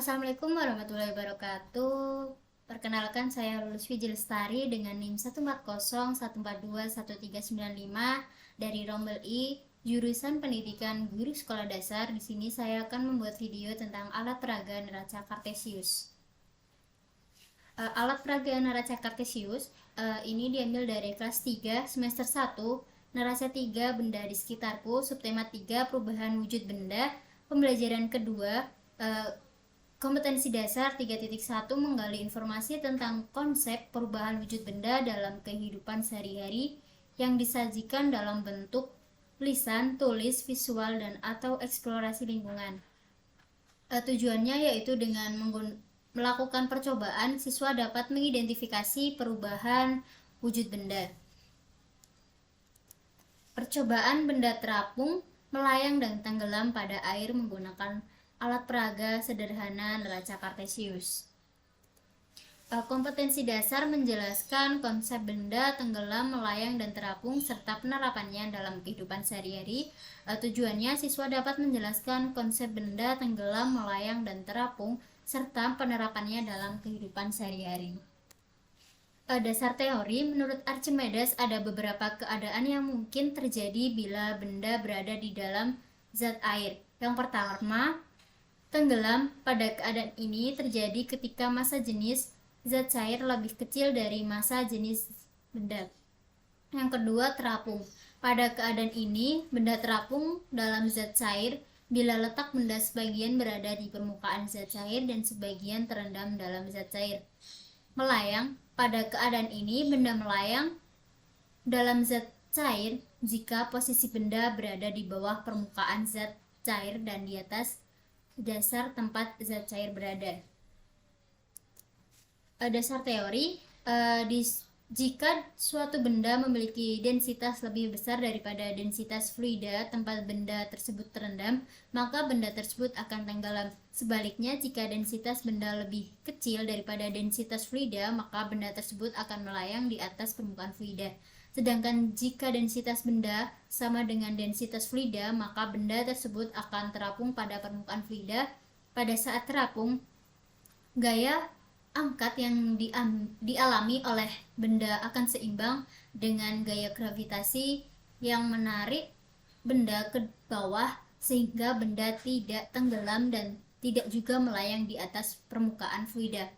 Assalamualaikum warahmatullahi wabarakatuh. Perkenalkan, saya Lulusvi Lestari dengan NIM 14014413195 dari Rombel I, jurusan Pendidikan Guru Sekolah Dasar. Di sini saya akan membuat video tentang alat peraga neraca Kartesius. Alat peraga neraca Kartesius ini diambil dari kelas 3 semester 1, neraca 3 benda di sekitarku, subtema 3 perubahan wujud benda. Pembelajaran kedua, kompetensi dasar 3.1 menggali informasi tentang konsep perubahan wujud benda dalam kehidupan sehari-hari yang disajikan dalam bentuk lisan, tulis, visual, dan atau eksplorasi lingkungan. Tujuannya yaitu dengan melakukan percobaan, siswa dapat mengidentifikasi perubahan wujud benda. Percobaan benda terapung, melayang, dan tenggelam pada air menggunakan alat peraga sederhana neraca Kartesius. Kompetensi dasar menjelaskan konsep benda tenggelam, melayang, dan terapung serta penerapannya dalam kehidupan sehari-hari. Tujuannya siswa dapat menjelaskan konsep benda tenggelam, melayang, dan terapung serta penerapannya dalam kehidupan sehari-hari. Dasar teori, menurut Archimedes ada beberapa keadaan yang mungkin terjadi bila benda berada di dalam zat air. Yang pertama, tenggelam. Pada keadaan ini terjadi ketika massa jenis zat cair lebih kecil dari massa jenis benda. Yang kedua, terapung. Pada keadaan ini, benda terapung dalam zat cair bila letak benda sebagian berada di permukaan zat cair dan sebagian terendam dalam zat cair. Melayang. Pada keadaan ini, benda melayang dalam zat cair jika posisi benda berada di bawah permukaan zat cair dan di atas dasar tempat zat cair berada. Dasar teori, jika suatu benda memiliki densitas lebih besar daripada densitas fluida tempat benda tersebut terendam, maka benda tersebut akan tenggelam. Sebaliknya, jika densitas benda lebih kecil daripada densitas fluida, maka benda tersebut akan melayang di atas permukaan fluida. Sedangkan jika densitas benda sama dengan densitas fluida, maka benda tersebut akan terapung pada permukaan fluida. Pada saat terapung, gaya angkat yang dialami oleh benda akan seimbang dengan gaya gravitasi yang menarik benda ke bawah sehingga benda tidak tenggelam dan tidak juga melayang di atas permukaan fluida.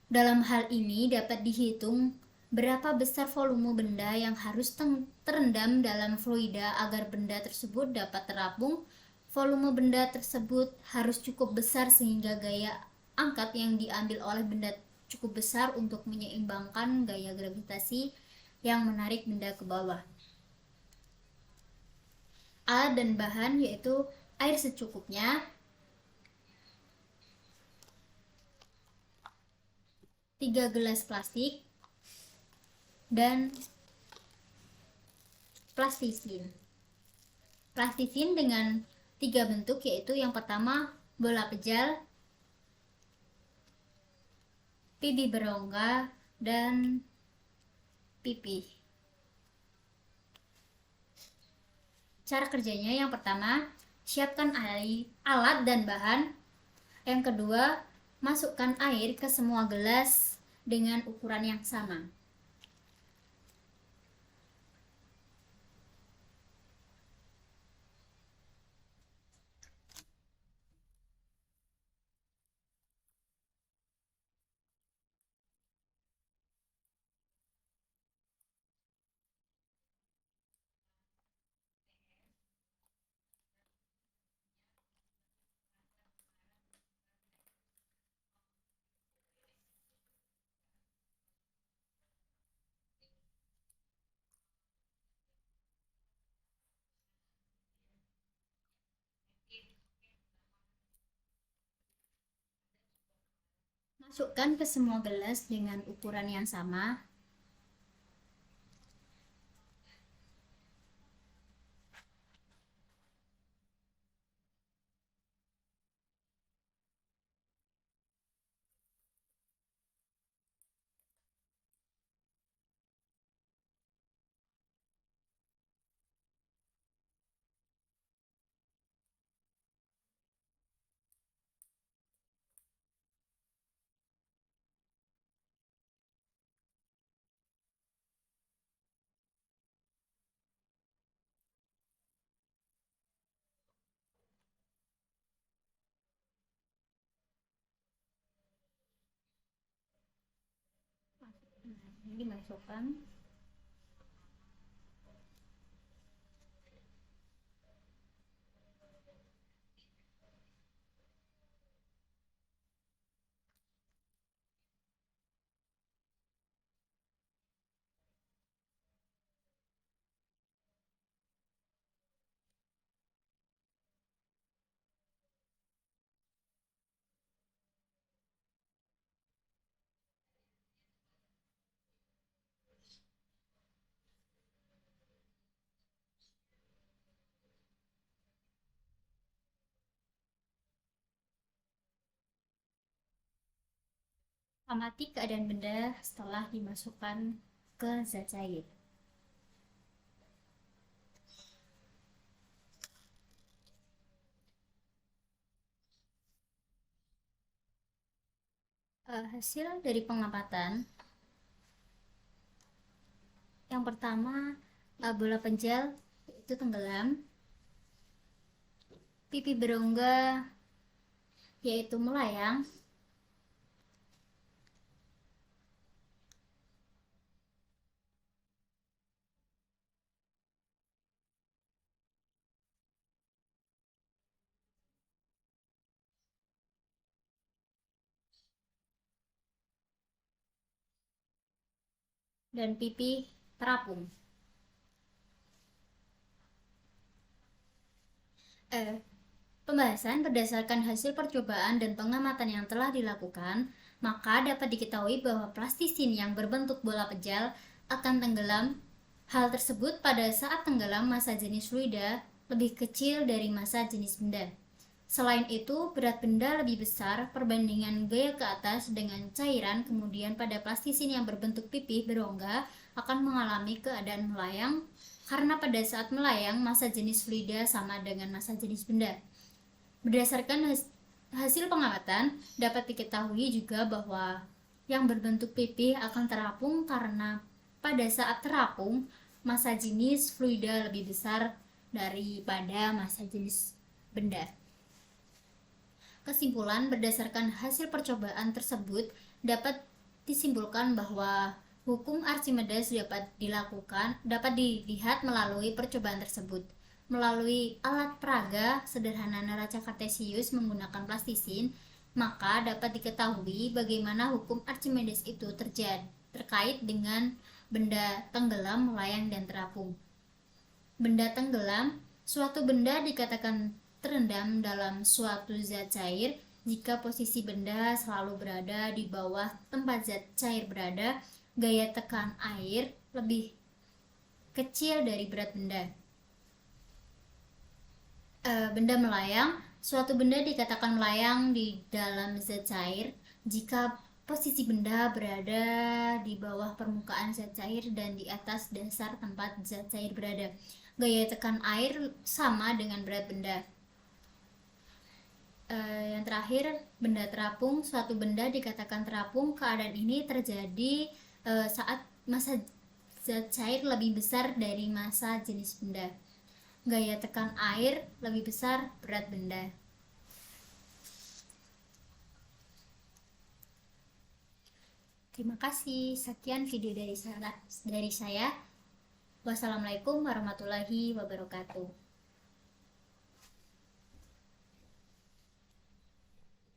Dalam hal ini dapat dihitung berapa besar volume benda yang harus terendam dalam fluida agar benda tersebut dapat terapung. Volume benda tersebut harus cukup besar sehingga gaya angkat yang diambil oleh benda cukup besar untuk menyeimbangkan gaya gravitasi yang menarik benda ke bawah. Alat dan bahan yaitu air secukupnya, 3 gelas plastik, dan plastisin. Plastisin dengan 3 bentuk, yaitu yang pertama bola pejal, pipi berongga, dan pipi. Cara kerjanya, yang pertama, siapkan alat dan bahan. Yang kedua, masukkan air ke semua gelas dengan ukuran yang sama. Masukkan ke semua gelas dengan ukuran yang sama. dimasukkan. Amati keadaan benda setelah dimasukkan ke zat cair. Hasil dari pengamatan yang pertama, bola penjal itu tenggelam, pipi berongga yaitu melayang, dan pipi terapung. Pembahasan berdasarkan hasil percobaan dan pengamatan yang telah dilakukan, maka dapat diketahui bahwa plastisin yang berbentuk bola penjal akan tenggelam. Hal tersebut pada saat tenggelam massa jenis fluida lebih kecil dari massa jenis benda. Selain itu, berat benda lebih besar perbandingan gaya ke atas dengan cairan, kemudian pada plastisin yang berbentuk pipih berongga akan mengalami keadaan melayang karena pada saat melayang massa jenis fluida sama dengan massa jenis benda. Berdasarkan hasil pengamatan, dapat diketahui juga bahwa yang berbentuk pipih akan terapung karena pada saat terapung, massa jenis fluida lebih besar daripada massa jenis benda. Kesimpulan berdasarkan hasil percobaan tersebut dapat disimpulkan bahwa hukum Archimedes dapat dilihat melalui percobaan tersebut. Melalui alat peraga sederhana neraca kartesius menggunakan plastisin, maka dapat diketahui bagaimana hukum Archimedes itu terkait dengan benda tenggelam, melayang, dan terapung. Benda tenggelam, suatu benda dikatakan terendam dalam suatu zat cair jika posisi benda selalu berada di bawah tempat zat cair berada, gaya tekan air lebih kecil dari berat benda. Benda melayang, suatu benda dikatakan melayang di dalam zat cair jika posisi benda berada di bawah permukaan zat cair dan di atas dasar tempat zat cair berada. Gaya tekan air sama dengan berat benda. Yang terakhir, benda terapung. Suatu benda dikatakan terapung. Keadaan ini terjadi saat massa zat cair lebih besar dari massa jenis benda. Gaya tekan air lebih besar berat benda. Terima kasih. Sekian video dari saya. Wassalamualaikum warahmatullahi wabarakatuh.